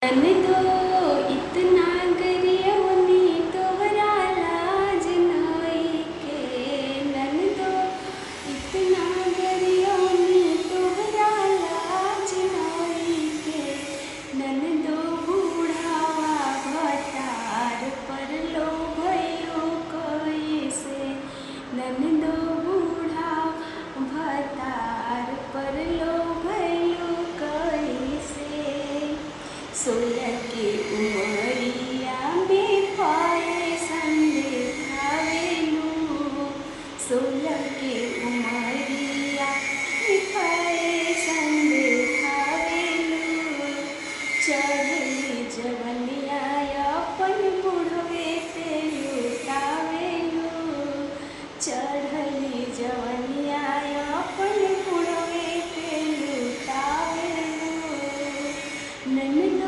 ननदो इतना गरियौनी तोहरा लाज नइखे। ननदो इतना गरियौनी तोहरा लाज नइखे। ननदो बुढ़ावा भटार पर लोभयो कइसे। ननदो बुढ़ावा भटार पर लोभयो कइसे। 16 के उमरिया में फैशन देखावेलू। 16 के उमरिया में फैशन देखावेलू। चढ़ली जवनिया अपन बुढ़वे पे लुटावेलू। चढ़ली जवनिया अपन बुढ़वे पे लुटावेलू। नन